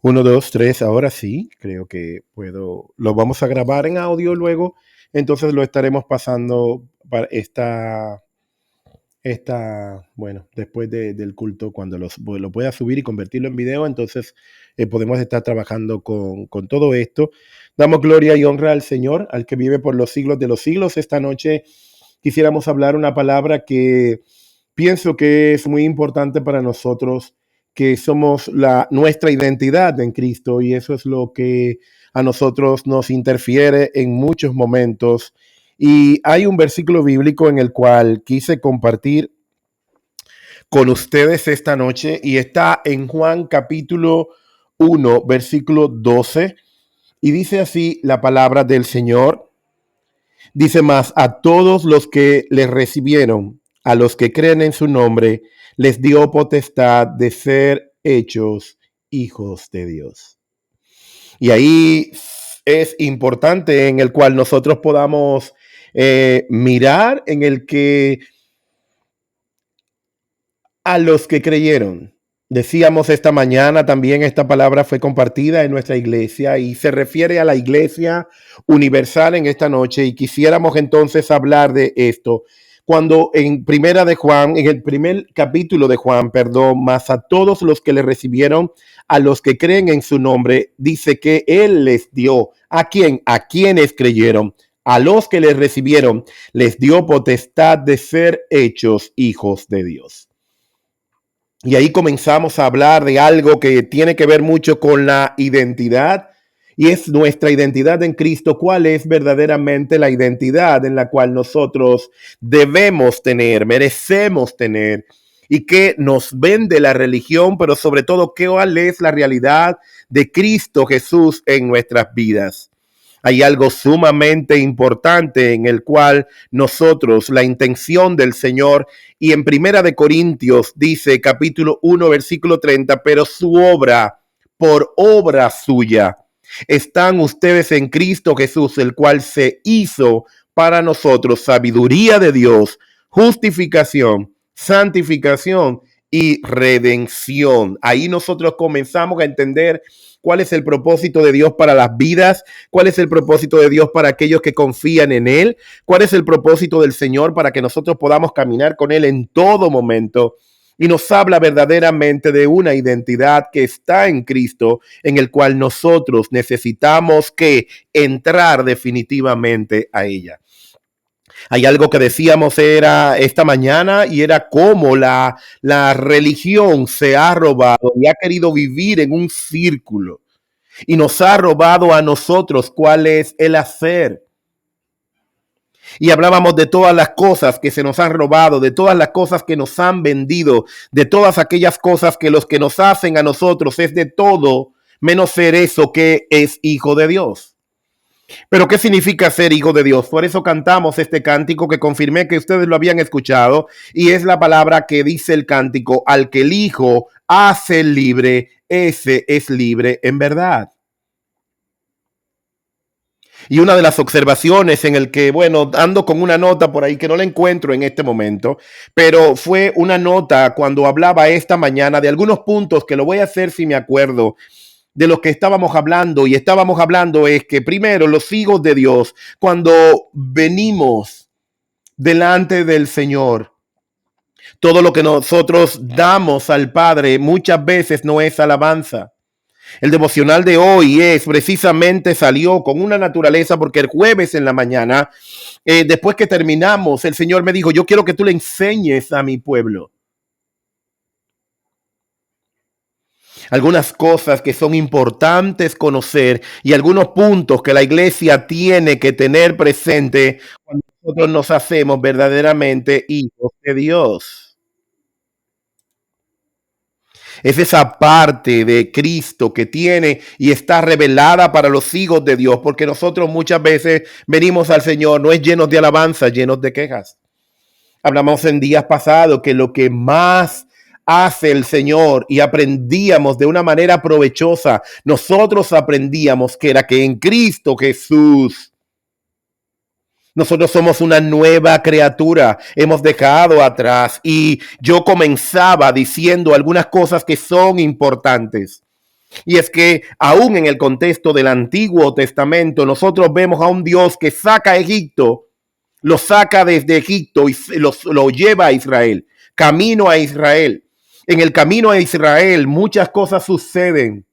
Uno, dos, tres, ahora sí, creo que puedo. Lo vamos a grabar en audio luego, entonces lo estaremos pasando para bueno, después del culto, cuando lo pueda subir y convertirlo en video, entonces podemos estar trabajando con todo esto. Damos gloria y honra al Señor, al que vive por los siglos de los siglos. Esta noche quisiéramos hablar una palabra que pienso que es muy importante para nosotros, que somos nuestra identidad en Cristo, y eso es lo que a nosotros nos interfiere en muchos momentos. Y hay un versículo bíblico en el cual quise compartir con ustedes esta noche y está en Juan capítulo 1, versículo 12, y dice así la palabra del Señor. Dice más: a todos los que le recibieron, a los que creen en su nombre, les dio potestad de ser hechos hijos de Dios. Y ahí es importante en el cual nosotros podamos mirar en el que a los que creyeron. Decíamos esta mañana también, esta palabra fue compartida en nuestra iglesia y se refiere a la iglesia universal en esta noche, y quisiéramos entonces hablar de esto. Cuando en primera de Juan, en el primer capítulo de Juan, perdón, más a todos los que le recibieron, a los que creen en su nombre, dice que él les dio. ¿A quién? A quienes creyeron. A los que le recibieron, les dio potestad de ser hechos hijos de Dios. Y ahí comenzamos a hablar de algo que tiene que ver mucho con la identidad, y es nuestra identidad en Cristo. ¿Cuál es verdaderamente la identidad en la cual nosotros debemos tener, merecemos tener? Y qué nos vende la religión, pero sobre todo, ¿cuál es la realidad de Cristo Jesús en nuestras vidas? Hay algo sumamente importante en el cual nosotros, la intención del Señor, y en Primera de Corintios dice, capítulo 1, versículo 30, pero su obra, por obra suya, están ustedes en Cristo Jesús, el cual se hizo para nosotros sabiduría de Dios, justificación, santificación y redención. Ahí nosotros comenzamos a entender cuál es el propósito de Dios para las vidas, cuál es el propósito de Dios para aquellos que confían en Él, cuál es el propósito del Señor para que nosotros podamos caminar con Él en todo momento. Y nos habla verdaderamente de una identidad que está en Cristo, en el cual nosotros necesitamos que entrar definitivamente a ella. Hay algo que decíamos era esta mañana, y era cómo la religión se ha robado y ha querido vivir en un círculo y nos ha robado a nosotros cuál es el hacer. Y hablábamos de todas las cosas que se nos han robado, de todas las cosas que nos han vendido, de todas aquellas cosas que los que nos hacen a nosotros es de todo menos ser eso que es hijo de Dios. Pero ¿qué significa ser hijo de Dios? Por eso cantamos este cántico que confirmé que ustedes lo habían escuchado, y es la palabra que dice el cántico: al que el Hijo hace libre, ese es libre en verdad. Y una de las observaciones en el que, bueno, ando con una nota por ahí que no la encuentro en este momento, pero fue una nota cuando hablaba esta mañana de algunos puntos que lo voy a hacer si me acuerdo de los que estábamos hablando, y estábamos hablando es que primero los hijos de Dios, cuando venimos delante del Señor, todo lo que nosotros damos al Padre muchas veces no es alabanza. El devocional de hoy es precisamente, salió con una naturaleza porque el jueves en la mañana, después que terminamos, el Señor me dijo: yo quiero que tú le enseñes a mi pueblo algunas cosas que son importantes conocer, y algunos puntos que la iglesia tiene que tener presente cuando nosotros nos hacemos verdaderamente hijos de Dios. Es esa parte de Cristo que tiene y está revelada para los hijos de Dios, porque nosotros muchas veces venimos al Señor no es llenos de alabanza, llenos de quejas. Hablamos en días pasados que lo que más hace el Señor, y aprendíamos de una manera provechosa, nosotros aprendíamos que era que en Cristo Jesús nosotros somos una nueva criatura, hemos dejado atrás, y yo comenzaba diciendo algunas cosas que son importantes. Y es que aún en el contexto del Antiguo Testamento, nosotros vemos a un Dios que saca a Egipto, lo saca desde Egipto y lo lleva a Israel, camino a Israel. En el camino a Israel muchas cosas suceden,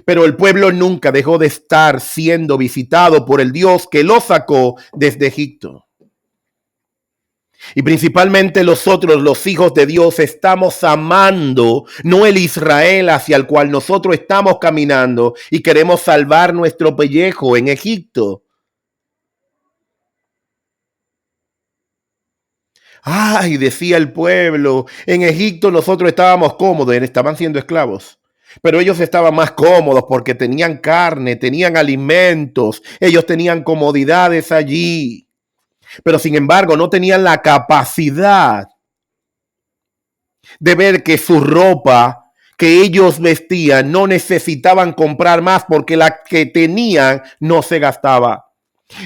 pero el pueblo nunca dejó de estar siendo visitado por el Dios que lo sacó desde Egipto. Y principalmente nosotros, los hijos de Dios, estamos amando, no el Israel hacia el cual nosotros estamos caminando y queremos salvar nuestro pellejo en Egipto. Ay, decía el pueblo, en Egipto nosotros estábamos cómodos, estaban siendo esclavos. Pero ellos estaban más cómodos porque tenían carne, tenían alimentos, ellos tenían comodidades allí. Pero sin embargo no tenían la capacidad de ver que su ropa que ellos vestían no necesitaban comprar más porque la que tenían no se gastaba.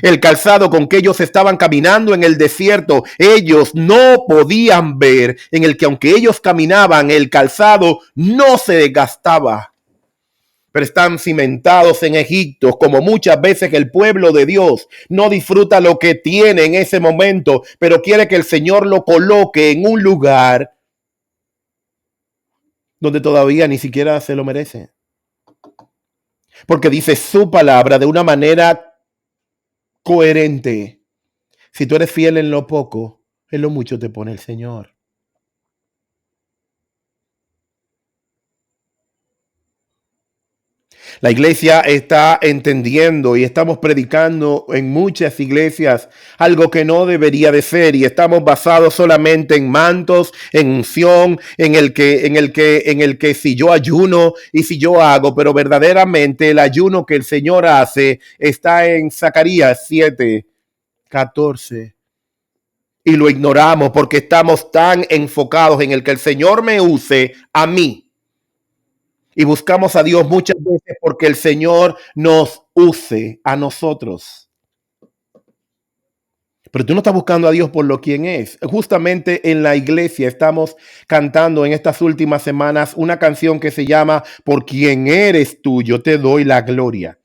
El calzado con que ellos estaban caminando en el desierto, ellos no podían ver en el que aunque ellos caminaban, el calzado no se desgastaba. Pero están cimentados en Egipto, como muchas veces el pueblo de Dios no disfruta lo que tiene en ese momento, pero quiere que el Señor lo coloque en un lugar donde todavía ni siquiera se lo merece. Porque dice su palabra de una manera coherente. Si tú eres fiel en lo poco, en lo mucho te pone el Señor. La iglesia está entendiendo y estamos predicando en muchas iglesias algo que no debería de ser y estamos basados solamente en mantos, en unción, en el que si yo ayuno y si yo hago, pero verdaderamente el ayuno que el Señor hace está en Zacarías 7:14. Y lo ignoramos porque estamos tan enfocados en el que el Señor me use a mí. Y buscamos a Dios muchas veces porque el Señor nos use a nosotros. Pero tú no estás buscando a Dios por lo quien es. Justamente en la iglesia estamos cantando en estas últimas semanas una canción que se llama Por quien eres tú, yo te doy la gloria.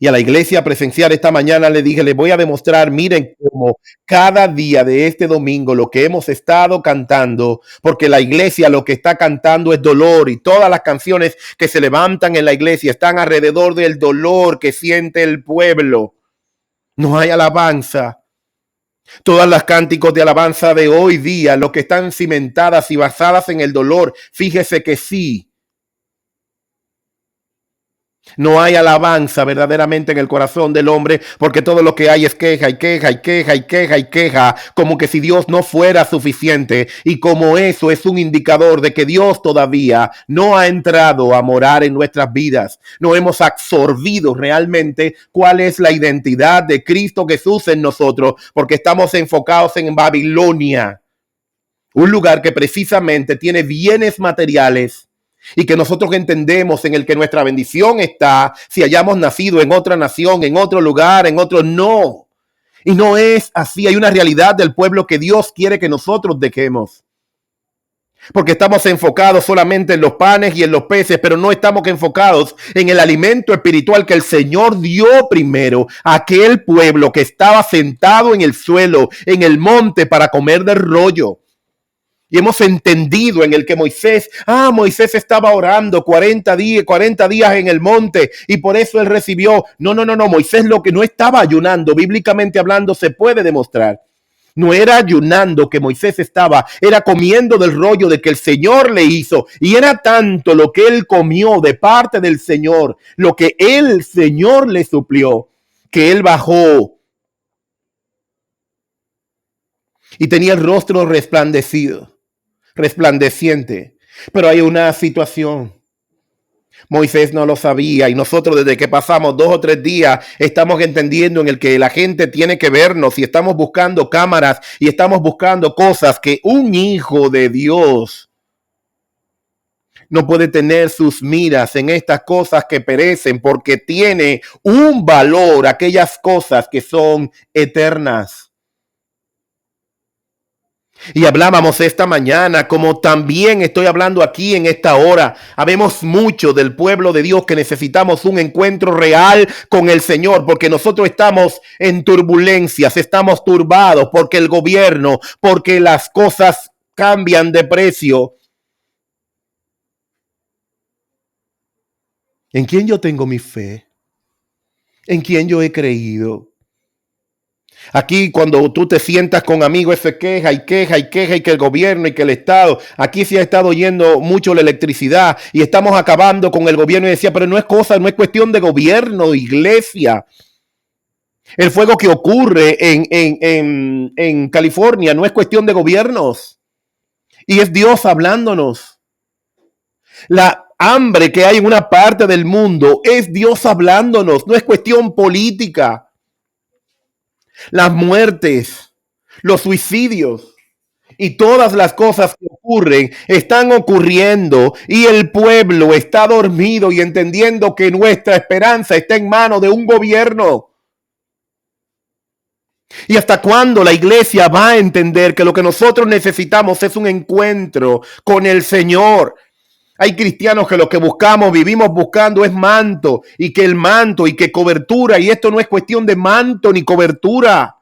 Y a la iglesia presencial esta mañana le dije, les voy a demostrar, miren cómo cada día de este domingo lo que hemos estado cantando, porque la iglesia lo que está cantando es dolor y todas las canciones que se levantan en la iglesia están alrededor del dolor que siente el pueblo. No hay alabanza. Todas las cánticos de alabanza de hoy día, lo que están cimentadas y basadas en el dolor, fíjese que sí. No hay alabanza verdaderamente en el corazón del hombre porque todo lo que hay es queja y queja y queja y queja y queja, como que si Dios no fuera suficiente y como eso es un indicador de que Dios todavía no ha entrado a morar en nuestras vidas. No hemos absorbido realmente cuál es la identidad de Cristo Jesús en nosotros porque estamos enfocados en Babilonia, un lugar que precisamente tiene bienes materiales y que nosotros entendemos en el que nuestra bendición está si hayamos nacido en otra nación, en otro lugar, en otro, no. Y no es así, hay una realidad del pueblo que Dios quiere que nosotros dejemos. Porque estamos enfocados solamente en los panes y en los peces, pero no estamos enfocados en el alimento espiritual que el Señor dio primero a aquel pueblo que estaba sentado en el suelo, en el monte para comer del rollo. Y hemos entendido en el que Moisés estaba orando 40 días en el monte y por eso él recibió. No, Moisés lo que no estaba ayunando, bíblicamente hablando, se puede demostrar. No era ayunando que Moisés estaba, era comiendo del rollo de que el Señor le hizo. Y era tanto lo que él comió de parte del Señor, lo que el Señor le suplió, que él bajó y tenía el rostro resplandeciente. Pero hay una situación. Moisés no lo sabía y nosotros desde que pasamos 2 o 3 días estamos entendiendo en el que la gente tiene que vernos y estamos buscando cámaras y estamos buscando cosas que un hijo de Dios no puede tener sus miras en estas cosas que perecen porque tiene un valor aquellas cosas que son eternas. Y hablábamos esta mañana, como también estoy hablando aquí en esta hora, habemos mucho del pueblo de Dios que necesitamos un encuentro real con el Señor, porque nosotros estamos en turbulencias, estamos turbados, porque el gobierno, porque las cosas cambian de precio. ¿En quién yo tengo mi fe? ¿En quién yo he creído? Aquí cuando tú te sientas con amigos se queja y queja y queja y que el gobierno y que el Estado, aquí sí ha estado yendo mucho la electricidad y estamos acabando con el gobierno y decía, pero no es cosa, no es cuestión de gobierno, iglesia. El fuego que ocurre en California no es cuestión de gobiernos y es Dios hablándonos. La hambre que hay en una parte del mundo es Dios hablándonos, no es cuestión política. Las muertes, los suicidios y todas las cosas que ocurren están ocurriendo y el pueblo está dormido y entendiendo que nuestra esperanza está en manos de un gobierno. ¿Y hasta cuándo la iglesia va a entender que lo que nosotros necesitamos es un encuentro con el Señor? Hay cristianos que lo que buscamos, vivimos buscando es manto y que el manto y que cobertura, y esto no es cuestión de manto ni cobertura.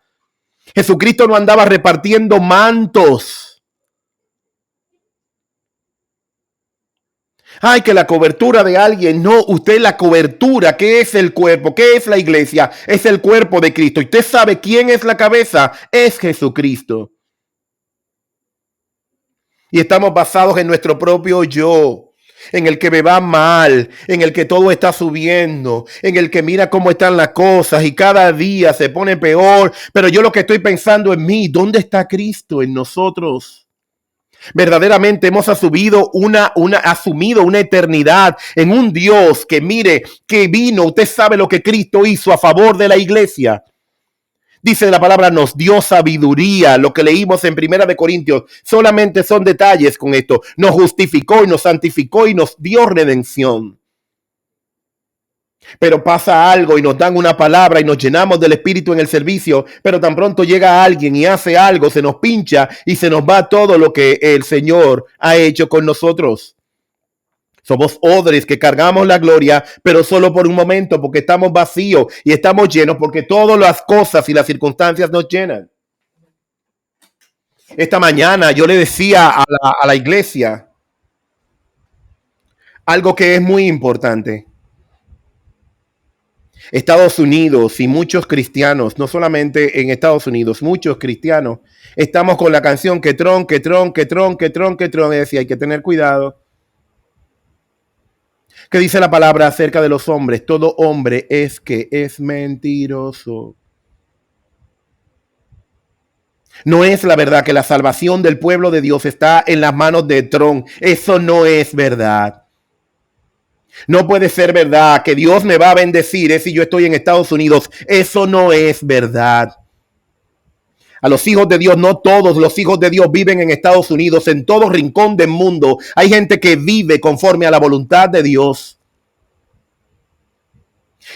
Jesucristo no andaba repartiendo mantos. Ay, que la cobertura de alguien. No, usted la cobertura. ¿Qué es el cuerpo? ¿Qué es la iglesia? Es el cuerpo de Cristo. Y usted sabe quién es la cabeza. Es Jesucristo. Y estamos basados en nuestro propio yo, en el que me va mal, en el que todo está subiendo, en el que mira cómo están las cosas y cada día se pone peor. Pero yo lo que estoy pensando en mí, ¿dónde está Cristo en nosotros? Verdaderamente hemos asumido una eternidad en un Dios que mire, que vino, usted sabe lo que Cristo hizo a favor de la iglesia. Dice la palabra, nos dio sabiduría, lo que leímos en Primera de Corintios, solamente son detalles con esto. Nos justificó y nos santificó y nos dio redención. Pero pasa algo y nos dan una palabra y nos llenamos del Espíritu en el servicio, pero tan pronto llega alguien y hace algo, se nos pincha y se nos va todo lo que el Señor ha hecho con nosotros. Somos odres que cargamos la gloria, pero solo por un momento, porque estamos vacíos y estamos llenos, porque todas las cosas y las circunstancias nos llenan. Esta mañana yo le decía a la iglesia algo que es muy importante. Estados Unidos y muchos cristianos, no solamente en Estados Unidos, muchos cristianos, estamos con la canción que Tron, que Tron, que Tron, que Tron, que Tron, y decía, hay que tener cuidado. ¿Qué dice la palabra acerca de los hombres? Todo hombre es mentiroso. No es la verdad que la salvación del pueblo de Dios está en las manos de Tron. Eso no es verdad. No puede ser verdad que Dios me va a bendecir si yo estoy en Estados Unidos. Eso no es verdad. A los hijos de Dios, no todos los hijos de Dios viven en Estados Unidos. En todo rincón del mundo hay gente que vive conforme a la voluntad de Dios.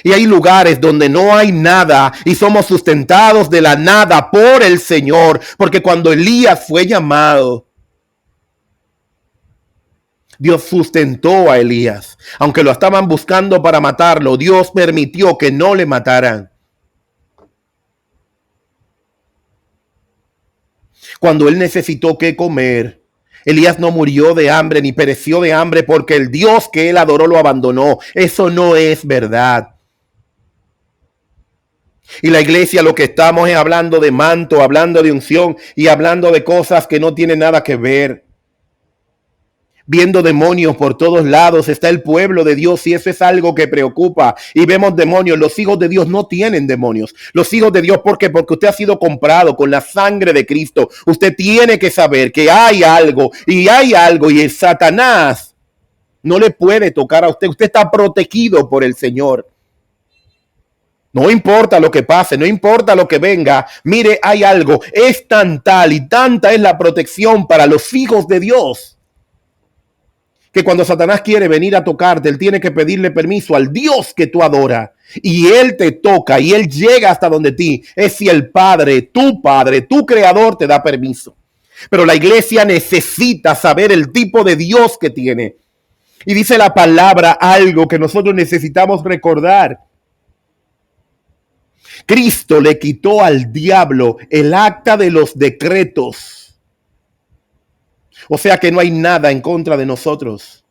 Y hay lugares donde no hay nada y somos sustentados de la nada por el Señor. Porque cuando Elías fue llamado, Dios sustentó a Elías. Aunque lo estaban buscando para matarlo, Dios permitió que no le mataran. Cuando él necesitó que comer, Elías no murió de hambre ni pereció de hambre porque el Dios que él adoró lo abandonó. Eso no es verdad. Y la iglesia lo que estamos es hablando de manto, hablando de unción y hablando de cosas que no tienen nada que ver. Viendo demonios por todos lados está el pueblo de Dios y eso es algo que preocupa. Y vemos demonios. Los hijos de Dios no tienen demonios. Los hijos de Dios, ¿por qué? Porque usted ha sido comprado con la sangre de Cristo. Usted tiene que saber que hay algo y el Satanás no le puede tocar a usted. Usted está protegido por el Señor. No importa lo que pase, no importa lo que venga. Mire, hay algo. Es tan tal y tanta es la protección para los hijos de Dios que cuando Satanás quiere venir a tocarte, él tiene que pedirle permiso al Dios que tú adoras. Y él te toca y él llega hasta donde ti. Es si el Padre, tu creador, te da permiso. Pero la iglesia necesita saber el tipo de Dios que tiene. Y dice la palabra algo que nosotros necesitamos recordar. Cristo le quitó al diablo el acta de los decretos. O sea que no hay nada en contra de nosotros.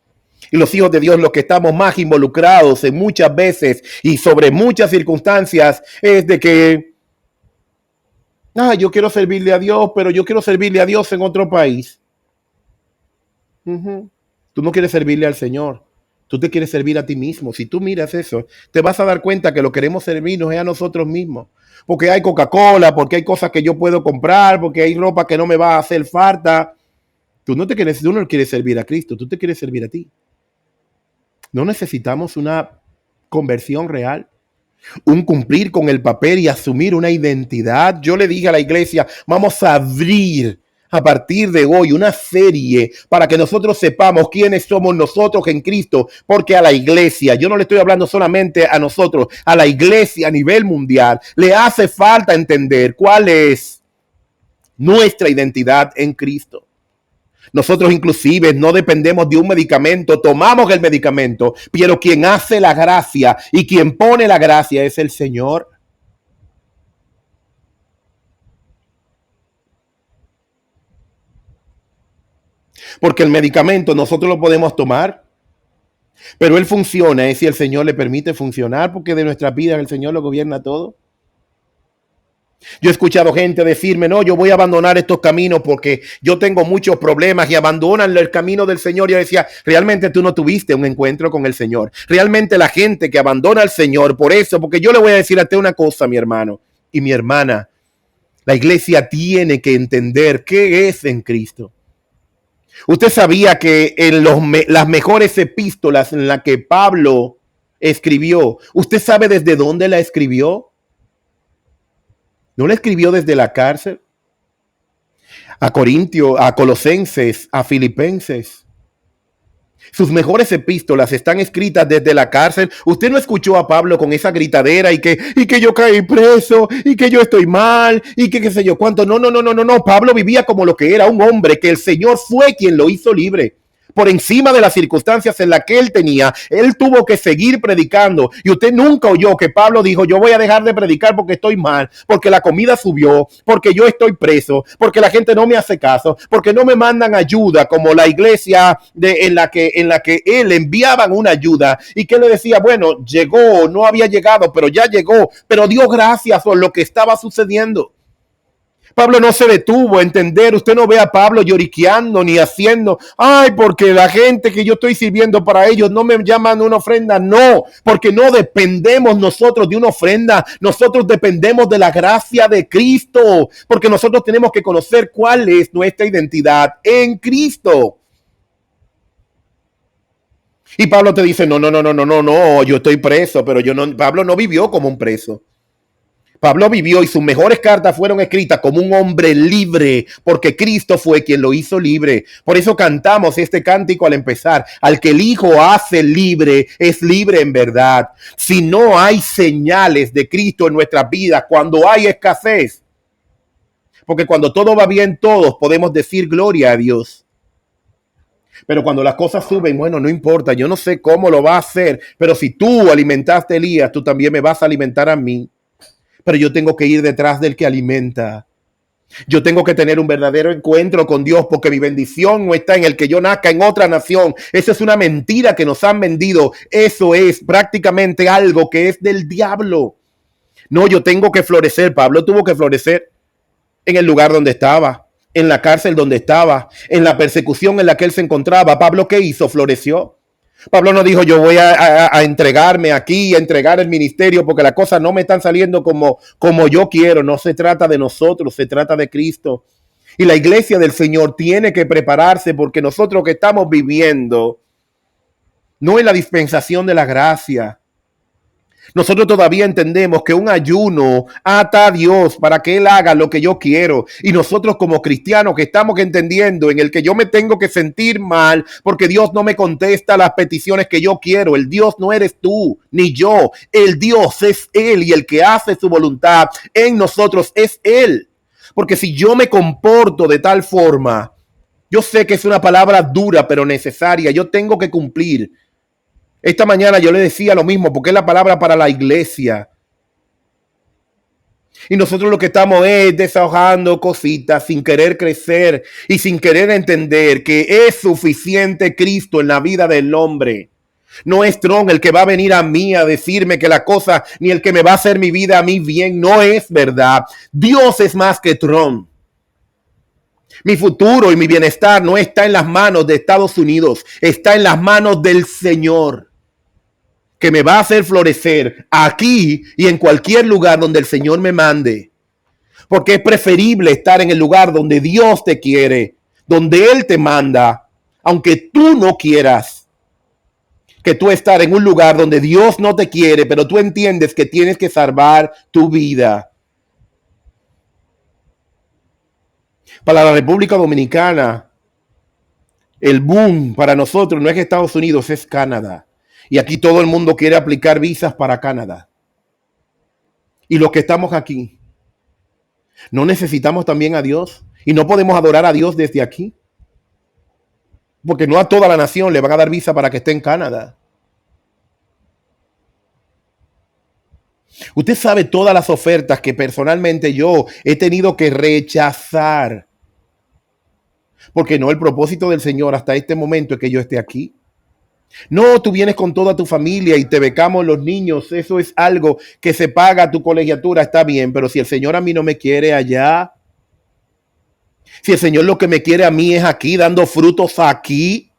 Y los hijos de Dios, los que estamos más involucrados en muchas veces y sobre muchas circunstancias, es de que, yo quiero servirle a Dios, pero yo quiero servirle a Dios en otro país. Tú no quieres servirle al Señor. Tú te quieres servir a ti mismo. Si tú miras eso, te vas a dar cuenta que lo queremos servirnos es a nosotros mismos. Porque hay Coca-Cola, porque hay cosas que yo puedo comprar, porque hay ropa que no me va a hacer falta. Tú no quieres servir a Cristo, tú te quieres servir a ti. No necesitamos una conversión real, un cumplir con el papel y asumir una identidad. Yo le dije a la iglesia, vamos a abrir a partir de hoy una serie para que nosotros sepamos quiénes somos nosotros en Cristo, porque a la iglesia, yo no le estoy hablando solamente a nosotros, a la iglesia a nivel mundial, le hace falta entender cuál es nuestra identidad en Cristo. Nosotros inclusive no dependemos de un medicamento, tomamos el medicamento, pero quien hace la gracia y quien pone la gracia es el Señor. Porque el medicamento nosotros lo podemos tomar, pero él funciona es si el Señor le permite funcionar, porque de nuestras vidas el Señor lo gobierna todo. Yo he escuchado gente decirme, no, yo voy a abandonar estos caminos porque yo tengo muchos problemas, y abandonan el camino del Señor. Y yo decía, realmente tú no tuviste un encuentro con el Señor. Realmente la gente que abandona al Señor por eso, porque yo le voy a decir a usted una cosa, mi hermano y mi hermana, la iglesia tiene que entender qué es en Cristo. Usted sabía que en las mejores epístolas en las que Pablo escribió, ¿usted sabe desde dónde la escribió? ¿No la escribió desde la cárcel? A Corintios, a Colosenses, a Filipenses. Sus mejores epístolas están escritas desde la cárcel. Usted no escuchó a Pablo con esa gritadera y que yo caí preso y que yo estoy mal y que qué sé yo cuánto. No. Pablo vivía como lo que era, un hombre que el Señor fue quien lo hizo libre. Por encima de las circunstancias en las que él tenía, él tuvo que seguir predicando. Y usted nunca oyó que Pablo dijo, yo voy a dejar de predicar porque estoy mal, porque la comida subió, porque yo estoy preso, porque la gente no me hace caso, porque no me mandan ayuda, como la iglesia en la que él enviaban una ayuda y que le decía, bueno, llegó, no había llegado, pero ya llegó, pero dio gracias por lo que estaba sucediendo. Pablo no se detuvo a entender. Usted no ve a Pablo lloriqueando ni haciendo, porque la gente que yo estoy sirviendo para ellos no me llaman una ofrenda. No, porque no dependemos nosotros de una ofrenda. Nosotros dependemos de la gracia de Cristo, porque nosotros tenemos que conocer cuál es nuestra identidad en Cristo. Y Pablo te dice, no, yo estoy preso, pero Pablo no vivió como un preso. Pablo vivió y sus mejores cartas fueron escritas como un hombre libre, porque Cristo fue quien lo hizo libre. Por eso cantamos este cántico al empezar. Al que el Hijo hace libre, es libre en verdad. Si no hay señales de Cristo en nuestras vidas, cuando hay escasez, porque cuando todo va bien, todos podemos decir gloria a Dios. Pero cuando las cosas suben, bueno, no importa, yo no sé cómo lo va a hacer, pero si tú alimentaste a Elías, tú también me vas a alimentar a mí. Pero yo tengo que ir detrás del que alimenta. Yo tengo que tener un verdadero encuentro con Dios, porque mi bendición no está en el que yo nazca en otra nación. Esa es una mentira que nos han vendido. Eso es prácticamente algo que es del diablo. No, yo tengo que florecer. Pablo tuvo que florecer en el lugar donde estaba, en la cárcel donde estaba, en la persecución en la que él se encontraba. Pablo, ¿qué hizo? Floreció. Pablo no dijo, yo voy a entregarme aquí, a entregar el ministerio porque las cosas no me están saliendo como yo quiero. No se trata de nosotros, se trata de Cristo. Y la iglesia del Señor tiene que prepararse, porque nosotros que estamos viviendo no es la dispensación de la gracia. Nosotros todavía entendemos que un ayuno ata a Dios para que Él haga lo que yo quiero. Y nosotros como cristianos que estamos entendiendo en el que yo me tengo que sentir mal porque Dios no me contesta las peticiones que yo quiero. El Dios no eres tú ni yo. El Dios es Él, y el que hace su voluntad en nosotros es Él. Porque si yo me comporto de tal forma, yo sé que es una palabra dura, pero necesaria. Yo tengo que cumplir. Esta mañana yo le decía lo mismo, porque es la palabra para la iglesia. Y nosotros lo que estamos es desahogando cositas sin querer crecer y sin querer entender que es suficiente Cristo en la vida del hombre. No es Tron el que va a venir a mí a decirme que la cosa, ni el que me va a hacer mi vida a mí bien. No es verdad. Dios es más que Tron. Mi futuro y mi bienestar no está en las manos de Estados Unidos, está en las manos del Señor, que me va a hacer florecer aquí y en cualquier lugar donde el Señor me mande. Porque es preferible estar en el lugar donde Dios te quiere, donde Él te manda, aunque tú no quieras, que tú estar en un lugar donde Dios no te quiere, pero tú entiendes que tienes que salvar tu vida. Para la República Dominicana, el boom para nosotros no es Estados Unidos, es Canadá. Y aquí todo el mundo quiere aplicar visas para Canadá. Y los que estamos aquí, ¿no necesitamos también a Dios? ¿Y no podemos adorar a Dios desde aquí? Porque no a toda la nación le van a dar visa para que esté en Canadá. Usted sabe todas las ofertas que personalmente yo he tenido que rechazar. Porque no, el propósito del Señor hasta este momento es que yo esté aquí. No, tú vienes con toda tu familia y te becamos los niños. Eso es algo que se paga tu colegiatura, está bien. Pero si el Señor a mí no me quiere allá, si el Señor lo que me quiere a mí es aquí, dando frutos aquí.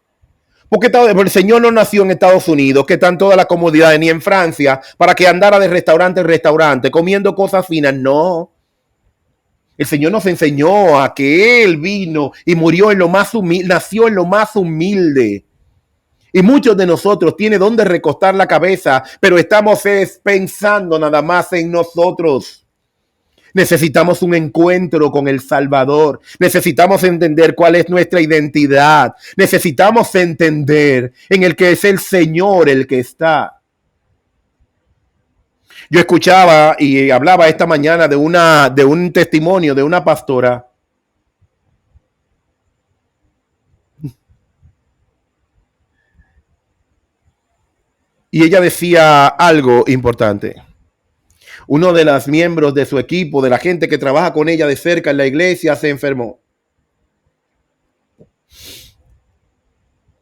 Porque el Señor no nació en Estados Unidos, que están todas las comodidades, ni en Francia, para que andara de restaurante en restaurante, comiendo cosas finas. No. El Señor nos enseñó a que Él vino y murió en lo más humilde, nació en lo más humilde. Y muchos de nosotros tienen donde recostar la cabeza, pero estamos pensando nada más en nosotros. Necesitamos un encuentro con el Salvador. Necesitamos entender cuál es nuestra identidad. Necesitamos entender en el que es el Señor el que está. Yo escuchaba y hablaba esta mañana de un testimonio de una pastora. Y ella decía algo importante. Uno de los miembros de su equipo, de la gente que trabaja con ella de cerca en la iglesia, se enfermó.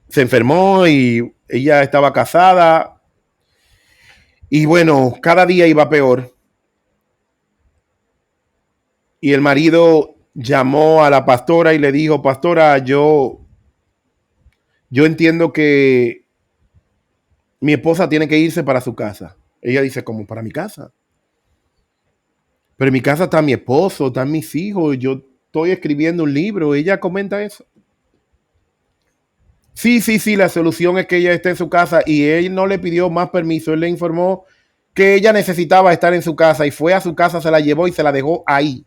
Se enfermó y ella estaba casada. Y bueno, cada día iba peor. Y el marido llamó a la pastora y le dijo, pastora, yo entiendo que mi esposa tiene que irse para su casa. Ella dice, ¿cómo para mi casa? Pero en mi casa está mi esposo, están mis hijos, yo estoy escribiendo un libro. Ella comenta eso. Sí, la solución es que ella esté en su casa y él no le pidió más permiso, él le informó que ella necesitaba estar en su casa y fue a su casa, se la llevó y se la dejó ahí.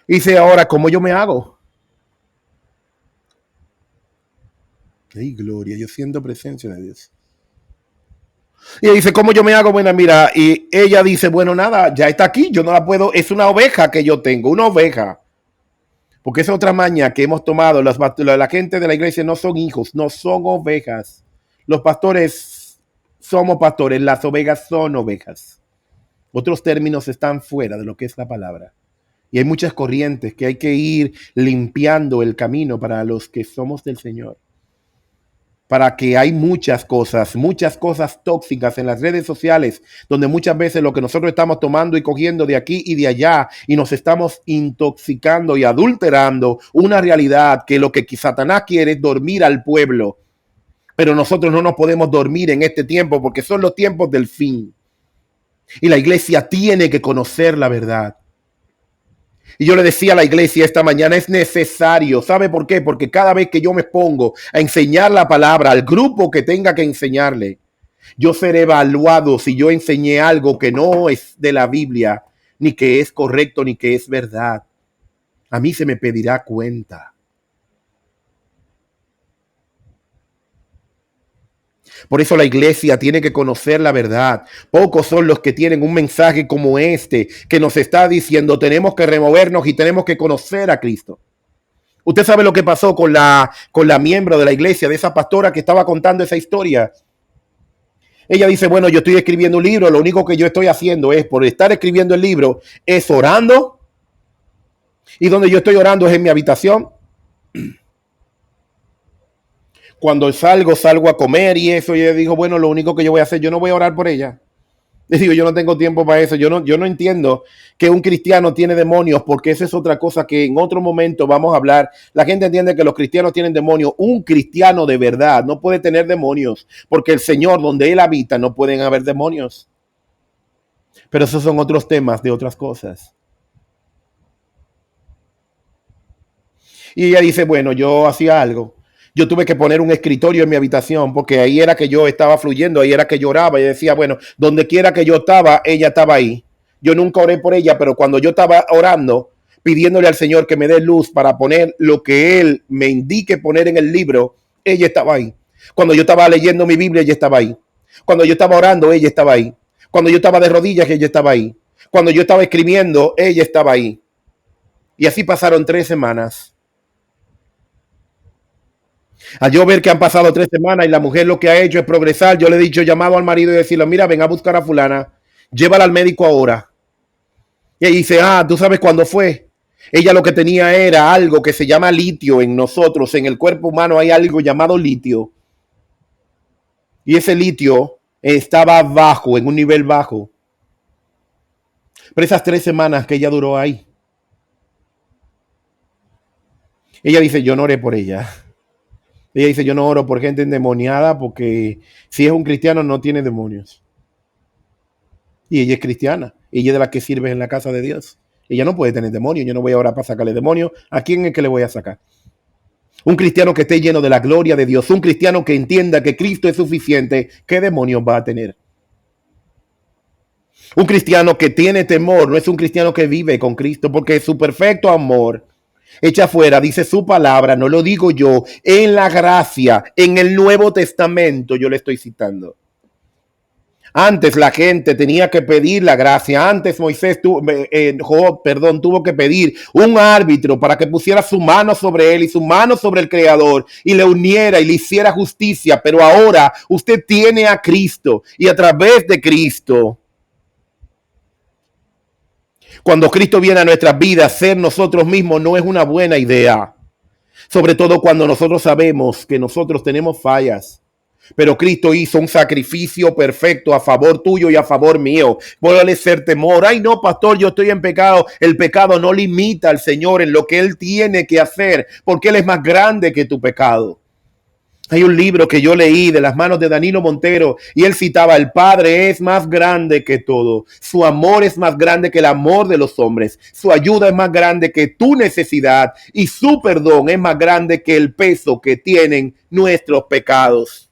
Y dice, ahora, ¿cómo yo me hago? Ay, gloria, yo siento presencia de Dios. Y ella dice, ¿cómo yo me hago? Bueno, mira, y ella dice, bueno, nada, ya está aquí, yo no la puedo, es una oveja que yo tengo, una oveja. Porque es otra maña que hemos tomado, la gente de la iglesia no son hijos, no son ovejas. Los pastores somos pastores, las ovejas son ovejas. Otros términos están fuera de lo que es la palabra. Y hay muchas corrientes que hay que ir limpiando el camino para los que somos del Señor. Para que hay muchas cosas tóxicas en las redes sociales, donde muchas veces lo que nosotros estamos tomando y cogiendo de aquí y de allá, y nos estamos intoxicando y adulterando una realidad que lo que Satanás quiere es dormir al pueblo. Pero nosotros no nos podemos dormir en este tiempo porque son los tiempos del fin. Y la iglesia tiene que conocer la verdad. Y yo le decía a la iglesia esta mañana, es necesario. ¿Sabe por qué? Porque cada vez que yo me pongo a enseñar la palabra al grupo que tenga que enseñarle, yo seré evaluado si yo enseñé algo que no es de la Biblia, ni que es correcto, ni que es verdad. A mí se me pedirá cuenta. Por eso la iglesia tiene que conocer la verdad. Pocos son los que tienen un mensaje como este, que nos está diciendo tenemos que removernos y tenemos que conocer a Cristo. Usted sabe lo que pasó con la miembro de la iglesia, de esa pastora que estaba contando esa historia. Ella dice, bueno, yo estoy escribiendo un libro, lo único que yo estoy haciendo es, por estar escribiendo el libro, es orando. Y donde yo estoy orando es en mi habitación. Cuando salgo a comer y eso, y ella dijo, bueno, lo único que yo voy a hacer, yo no voy a orar por ella. Les digo, yo no tengo tiempo para eso. Yo no entiendo que un cristiano tiene demonios, porque esa es otra cosa que en otro momento vamos a hablar. La gente entiende que los cristianos tienen demonios. Un cristiano de verdad no puede tener demonios, porque el Señor, donde Él habita, no pueden haber demonios. Pero esos son otros temas de otras cosas. Y ella dice, bueno, yo hacía algo. Yo tuve que poner un escritorio en mi habitación porque ahí era que yo estaba fluyendo, ahí era que lloraba. Y decía, bueno, donde quiera que yo estaba, ella estaba ahí. Yo nunca oré por ella, pero cuando yo estaba orando, pidiéndole al Señor que me dé luz para poner lo que Él me indique poner en el libro, ella estaba ahí. Cuando yo estaba leyendo mi Biblia, ella estaba ahí. Cuando yo estaba orando, ella estaba ahí. Cuando yo estaba de rodillas, ella estaba ahí. Cuando yo estaba escribiendo, ella estaba ahí. Y así pasaron 3 semanas. Al yo ver que han pasado 3 semanas y la mujer lo que ha hecho es progresar, yo le he dicho, llamado al marido y decirle, mira, ven a buscar a fulana, llévala al médico ahora. Y ella dice, tú sabes cuándo fue. Ella lo que tenía era algo que se llama litio en nosotros, en el cuerpo humano hay algo llamado litio. Y ese litio estaba bajo, en un nivel bajo. Pero esas 3 semanas que ella duró ahí, ella dice, yo no oré por ella. Ella dice, yo no oro por gente endemoniada porque si es un cristiano no tiene demonios. Y ella es cristiana. Ella es de la que sirve en la casa de Dios. Ella no puede tener demonios. Yo no voy a orar para sacarle demonios. ¿A quién es que le voy a sacar? Un cristiano que esté lleno de la gloria de Dios. Un cristiano que entienda que Cristo es suficiente. ¿Qué demonios va a tener? Un cristiano que tiene temor no es un cristiano que vive con Cristo porque su perfecto amor echa fuera, dice su palabra, no lo digo yo, en la gracia, en el Nuevo Testamento, yo le estoy citando. Antes la gente tenía que pedir la gracia. Antes Moisés tuvo que pedir un árbitro para que pusiera su mano sobre él y su mano sobre el Creador y le uniera y le hiciera justicia. Pero ahora usted tiene a Cristo y a través de Cristo, cuando Cristo viene a nuestras vidas, ser nosotros mismos no es una buena idea. Sobre todo cuando nosotros sabemos que nosotros tenemos fallas. Pero Cristo hizo un sacrificio perfecto a favor tuyo y a favor mío. Puede ser temor. Ay, no, pastor, yo estoy en pecado. El pecado no limita al Señor en lo que Él tiene que hacer, porque Él es más grande que tu pecado. Hay un libro que yo leí de las manos de Danilo Montero y él citaba, el Padre es más grande que todo. Su amor es más grande que el amor de los hombres. Su ayuda es más grande que tu necesidad y su perdón es más grande que el peso que tienen nuestros pecados.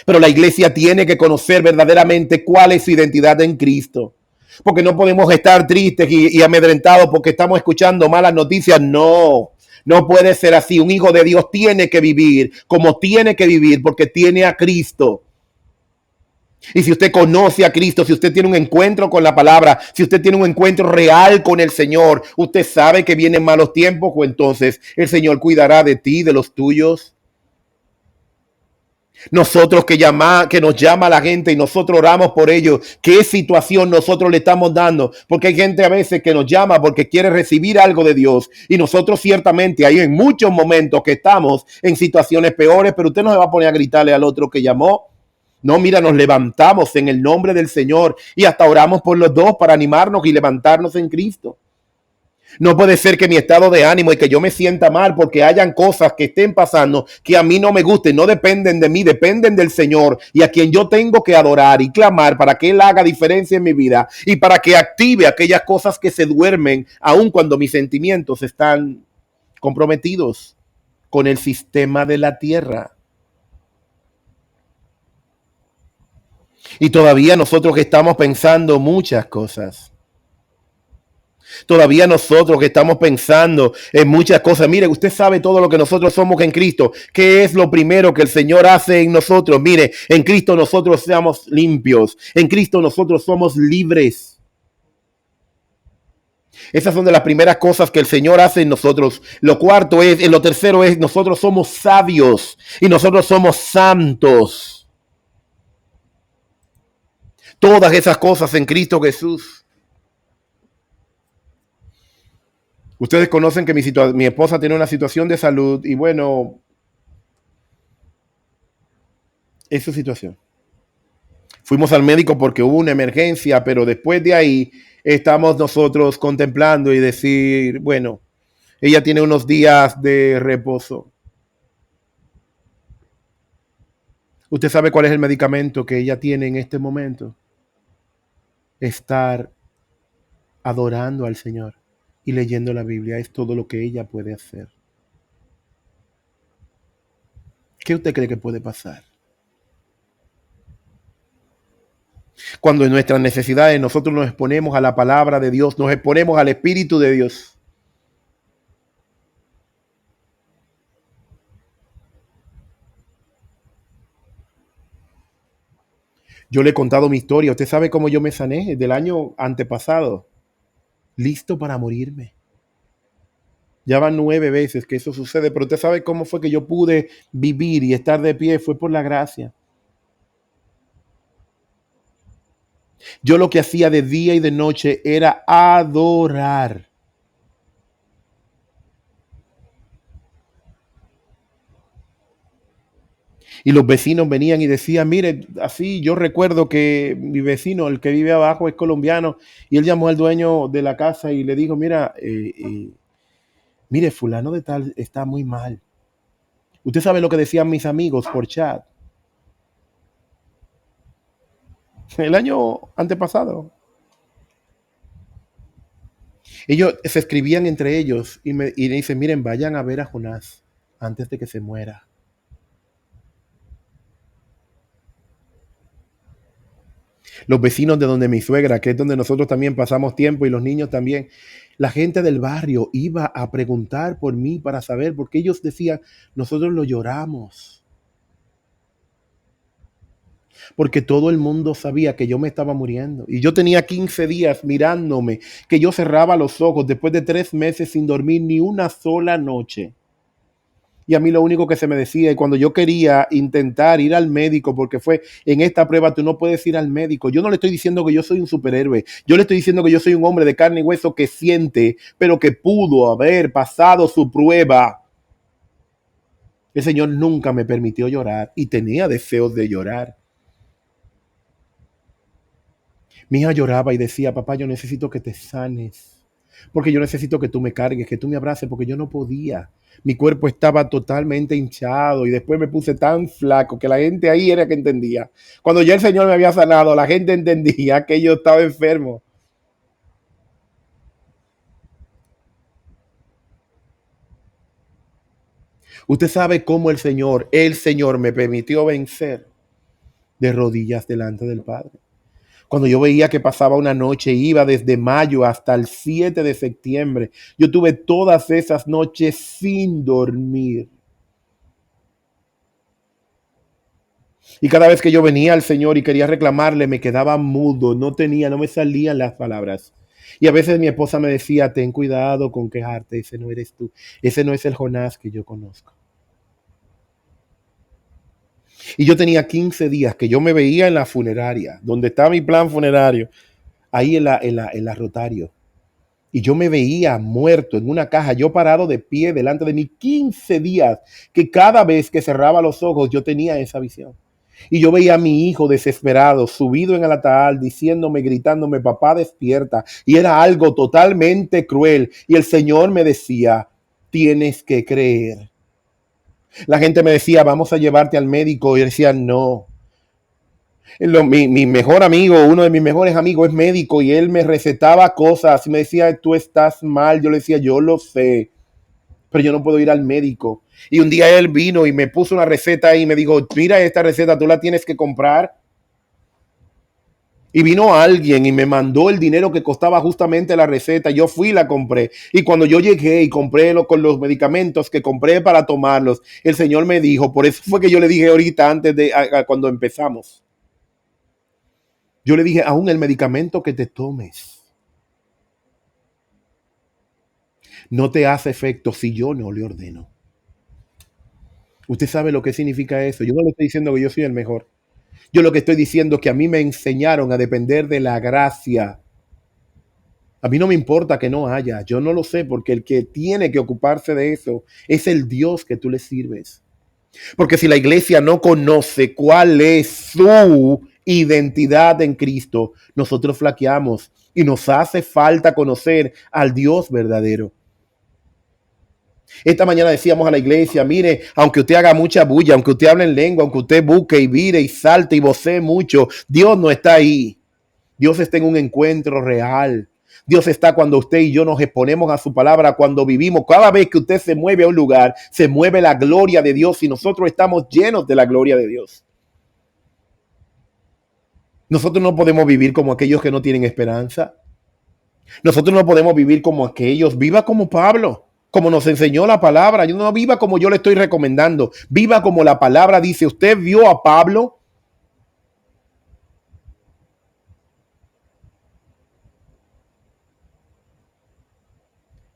Pero la iglesia tiene que conocer verdaderamente cuál es su identidad en Cristo. Porque no podemos estar tristes y amedrentados porque estamos escuchando malas noticias. No, no puede ser así. Un hijo de Dios tiene que vivir como tiene que vivir porque tiene a Cristo. Y si usted conoce a Cristo, si usted tiene un encuentro con la palabra, si usted tiene un encuentro real con el Señor, usted sabe que vienen malos tiempos, o entonces el Señor cuidará de ti, de los tuyos. Nosotros que nos llama la gente y nosotros oramos por ellos, ¿qué situación nosotros le estamos dando? Porque hay gente a veces que nos llama porque quiere recibir algo de Dios y nosotros ciertamente hay en muchos momentos que estamos en situaciones peores, pero usted no se va a poner a gritarle al otro que llamó. No, mira, nos levantamos en el nombre del Señor y hasta oramos por los dos para animarnos y levantarnos en Cristo. No puede ser que mi estado de ánimo y que yo me sienta mal porque hayan cosas que estén pasando que a mí no me gusten, no dependen de mí, dependen del Señor y a quien yo tengo que adorar y clamar para que Él haga diferencia en mi vida y para que active aquellas cosas que se duermen aun cuando mis sentimientos están comprometidos con el sistema de la tierra. Y todavía nosotros estamos pensando muchas cosas. Todavía nosotros que estamos pensando en muchas cosas. Mire, usted sabe todo lo que nosotros somos en Cristo. ¿Qué es lo primero que el Señor hace en nosotros? Mire, en Cristo nosotros seamos limpios. En Cristo nosotros somos libres. Esas son de las primeras cosas que el Señor hace en nosotros. Lo tercero es, nosotros somos sabios y nosotros somos santos. Todas esas cosas en Cristo Jesús. Ustedes conocen que mi esposa tiene una situación de salud y bueno, es su situación. Fuimos al médico porque hubo una emergencia, pero después de ahí estamos nosotros contemplando y decir, bueno, ella tiene unos días de reposo. ¿Usted sabe cuál es el medicamento que ella tiene en este momento? Estar adorando al Señor y leyendo la Biblia. Es todo lo que ella puede hacer. ¿Qué usted cree que puede pasar? Cuando en nuestras necesidades nosotros nos exponemos a la palabra de Dios, nos exponemos al Espíritu de Dios. Yo le he contado mi historia. Usted sabe cómo yo me sané del año antepasado. Listo para morirme. Ya van 9 veces que eso sucede, pero usted sabe cómo fue que yo pude vivir y estar de pie. Fue por la gracia. Yo lo que hacía de día y de noche era adorar. Y los vecinos venían y decían, mire, así yo recuerdo que mi vecino, el que vive abajo, es colombiano, y él llamó al dueño de la casa y le dijo, mira, mire, fulano de tal está muy mal. Usted sabe lo que decían mis amigos por chat. El año antepasado. Ellos se escribían entre ellos y dicen, miren, vayan a ver a Jonás antes de que se muera. Los vecinos de donde mi suegra, que es donde nosotros también pasamos tiempo y los niños también, la gente del barrio iba a preguntar por mí para saber, porque ellos decían, nosotros lo lloramos. Porque todo el mundo sabía que yo me estaba muriendo. Y yo tenía 15 días mirándome, que yo cerraba los ojos después de 3 meses sin dormir ni una sola noche. Y a mí lo único que se me decía, y cuando yo quería intentar ir al médico, porque fue en esta prueba, tú no puedes ir al médico. Yo no le estoy diciendo que yo soy un superhéroe. Yo le estoy diciendo que yo soy un hombre de carne y hueso que siente, pero que pudo haber pasado su prueba. El Señor nunca me permitió llorar y tenía deseos de llorar. Mi hija lloraba y decía, papá, yo necesito que te sanes, porque yo necesito que tú me cargues, que tú me abraces, porque yo no podía. Mi cuerpo estaba totalmente hinchado y después me puse tan flaco que la gente ahí era que entendía. Cuando ya el Señor me había sanado, la gente entendía que yo estaba enfermo. Usted sabe cómo el Señor me permitió vencer de rodillas delante del Padre. Cuando yo veía que pasaba una noche, iba desde mayo hasta el 7 de septiembre. Yo tuve todas esas noches sin dormir. Y cada vez que yo venía al Señor y quería reclamarle, me quedaba mudo, no me salían las palabras. Y a veces mi esposa me decía, ten cuidado con quejarte, ese no eres tú, ese no es el Jonás que yo conozco. Y yo tenía 15 días que yo me veía en la funeraria, donde está mi plan funerario, ahí en la Rotario. Y yo me veía muerto en una caja, yo parado de pie delante de mí 15 días, que cada vez que cerraba los ojos yo tenía esa visión. Y yo veía a mi hijo desesperado, subido en el ataúd, diciéndome, gritándome, papá, despierta. Y era algo totalmente cruel. Y el Señor me decía, tienes que creer. La gente me decía, vamos a llevarte al médico. Y yo decía, no. Mi mejor amigo, uno de mis mejores amigos es médico y él me recetaba cosas y me decía, tú estás mal. Yo le decía, yo lo sé, pero yo no puedo ir al médico. Y un día él vino y me puso una receta y me dijo, mira esta receta, tú la tienes que comprar. Y vino alguien y me mandó el dinero que costaba justamente la receta. Yo fui y la compré. Y cuando yo llegué y compré con los medicamentos que compré para tomarlos, el Señor me dijo, por eso fue que yo le dije ahorita antes de cuando empezamos. Yo le dije, aún el medicamento que te tomes no te hace efecto si yo no le ordeno. Usted sabe lo que significa eso. Yo no le estoy diciendo que yo soy el mejor. Yo lo que estoy diciendo es que a mí me enseñaron a depender de la gracia. A mí no me importa que no haya, yo no lo sé, porque el que tiene que ocuparse de eso es el Dios que tú le sirves. Porque si la iglesia no conoce cuál es su identidad en Cristo, nosotros flaqueamos y nos hace falta conocer al Dios verdadero. Esta mañana decíamos a la iglesia, mire, aunque usted haga mucha bulla, aunque usted hable en lengua, aunque usted busque y vire y salte y vocee mucho, Dios no está ahí. Dios está en un encuentro real. Dios está cuando usted y yo nos exponemos a su palabra, cuando vivimos. Cada vez que usted se mueve a un lugar, se mueve la gloria de Dios y nosotros estamos llenos de la gloria de Dios. Nosotros no podemos vivir como aquellos que no tienen esperanza. Nosotros no podemos vivir como aquellos. Viva como Pablo, como nos enseñó la palabra. Yo no viva como yo le estoy recomendando. Viva como la palabra dice. Usted vio a Pablo.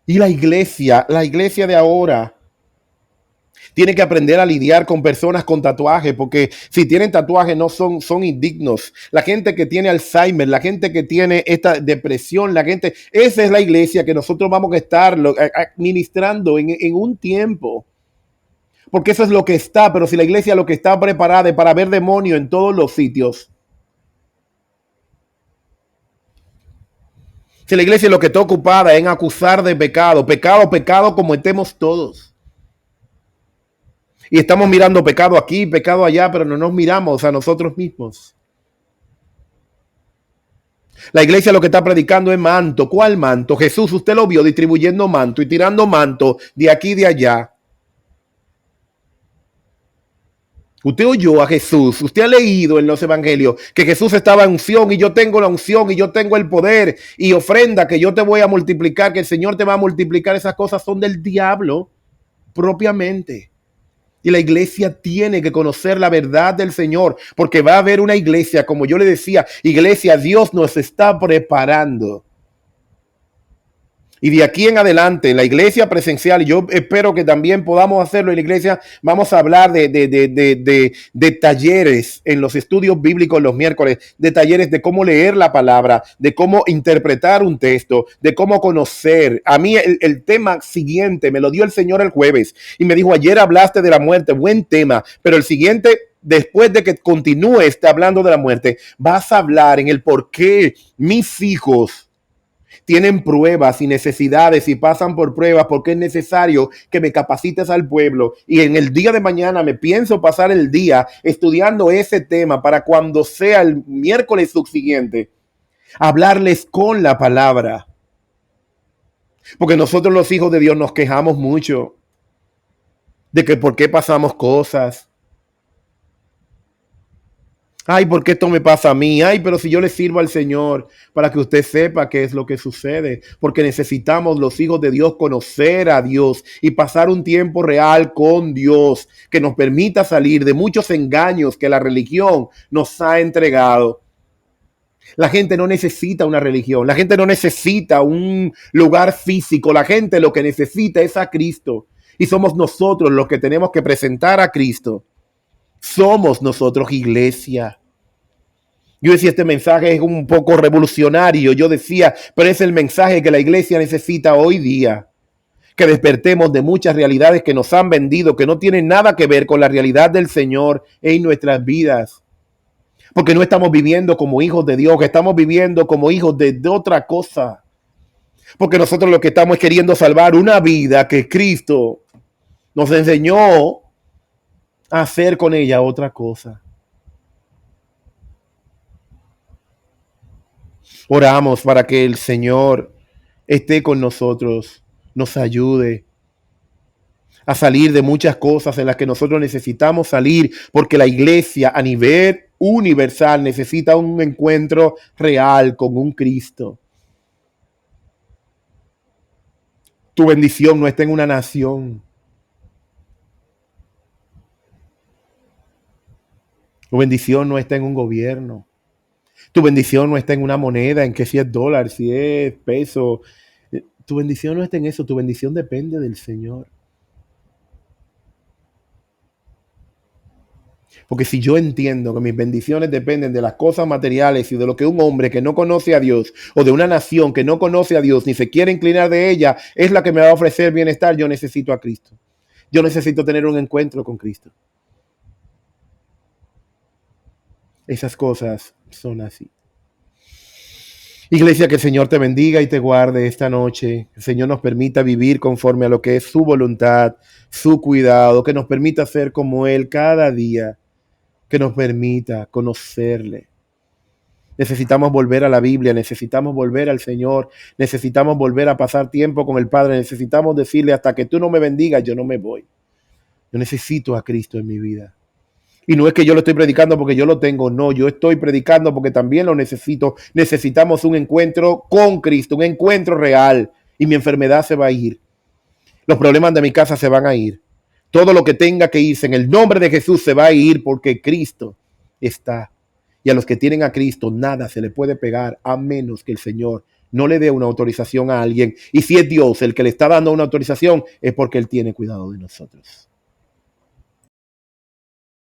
Y la iglesia de ahora tiene que aprender a lidiar con personas con tatuajes, porque si tienen tatuajes no son indignos. La gente que tiene Alzheimer, la gente que tiene esta depresión, esa es la iglesia que nosotros vamos a estar administrando en un tiempo. Porque eso es lo que está, pero si la iglesia lo que está preparada es para ver demonios en todos los sitios. Si la iglesia lo que está ocupada en acusar de pecado, pecado, cometemos todos. Y estamos mirando pecado aquí, pecado allá, pero no nos miramos a nosotros mismos. La iglesia lo que está predicando es manto. ¿Cuál manto? Jesús, usted lo vio distribuyendo manto y tirando manto de aquí y de allá. Usted oyó a Jesús, usted ha leído en los evangelios que Jesús estaba en unción y yo tengo la unción y yo tengo el poder y ofrenda que yo te voy a multiplicar, que el Señor te va a multiplicar. Esas cosas son del diablo propiamente. Y la iglesia tiene que conocer la verdad del Señor, porque va a haber una iglesia, como yo le decía, iglesia, Dios nos está preparando. Y de aquí en adelante, en la iglesia presencial, y yo espero que también podamos hacerlo en la iglesia, vamos a hablar de talleres en los estudios bíblicos los miércoles, de talleres de cómo leer la palabra, de cómo interpretar un texto, de cómo conocer. A mí el tema siguiente me lo dio el Señor el jueves y me dijo, ayer hablaste de la muerte, buen tema, pero el siguiente, después de que continúes hablando de la muerte, vas a hablar en el por qué mis hijos tienen pruebas y necesidades y pasan por pruebas porque es necesario que me capacites al pueblo. Y en el día de mañana me pienso pasar el día estudiando ese tema para cuando sea el miércoles subsiguiente, hablarles con la palabra. Porque nosotros los hijos de Dios nos quejamos mucho de que por qué pasamos cosas. Ay, ¿por qué esto me pasa a mí? Ay, pero si yo le sirvo al Señor para que usted sepa qué es lo que sucede. Porque necesitamos los hijos de Dios conocer a Dios y pasar un tiempo real con Dios que nos permita salir de muchos engaños que la religión nos ha entregado. La gente no necesita una religión, la gente no necesita un lugar físico, la gente lo que necesita es a Cristo. Y somos nosotros los que tenemos que presentar a Cristo. Somos nosotros iglesia. Yo decía, este mensaje es un poco revolucionario. Yo decía, pero es el mensaje que la iglesia necesita hoy día. Que despertemos de muchas realidades que nos han vendido, que no tienen nada que ver con la realidad del Señor en nuestras vidas. Porque no estamos viviendo como hijos de Dios, que estamos viviendo como hijos de otra cosa. Porque nosotros lo que estamos es queriendo salvar una vida que Cristo nos enseñó a hacer con ella otra cosa. Oramos para que el Señor esté con nosotros, nos ayude a salir de muchas cosas en las que nosotros necesitamos salir, porque la iglesia a nivel universal necesita un encuentro real con un Cristo. Tu bendición no está en una nación. Tu bendición no está en un gobierno. Tu bendición no está en una moneda, en que si es dólar, si es peso. Tu bendición no está en eso. Tu bendición depende del Señor. Porque si yo entiendo que mis bendiciones dependen de las cosas materiales y de lo que un hombre que no conoce a Dios o de una nación que no conoce a Dios ni se quiere inclinar de ella es la que me va a ofrecer bienestar, yo necesito a Cristo. Yo necesito tener un encuentro con Cristo. Esas cosas son así. Iglesia, que el Señor te bendiga y te guarde esta noche. Que el Señor nos permita vivir conforme a lo que es su voluntad, su cuidado, que nos permita ser como Él cada día, que nos permita conocerle. Necesitamos volver a la Biblia, necesitamos volver al Señor, necesitamos volver a pasar tiempo con el Padre, necesitamos decirle: hasta que tú no me bendigas, yo no me voy. Yo necesito a Cristo en mi vida. Y no es que yo lo estoy predicando porque yo lo tengo, no, yo estoy predicando porque también lo necesito. Necesitamos un encuentro con Cristo, un encuentro real, y mi enfermedad se va a ir. Los problemas de mi casa se van a ir. Todo lo que tenga que irse en el nombre de Jesús se va a ir porque Cristo está. Y a los que tienen a Cristo nada se le puede pegar a menos que el Señor no le dé una autorización a alguien. Y si es Dios el que le está dando una autorización, es porque Él tiene cuidado de nosotros.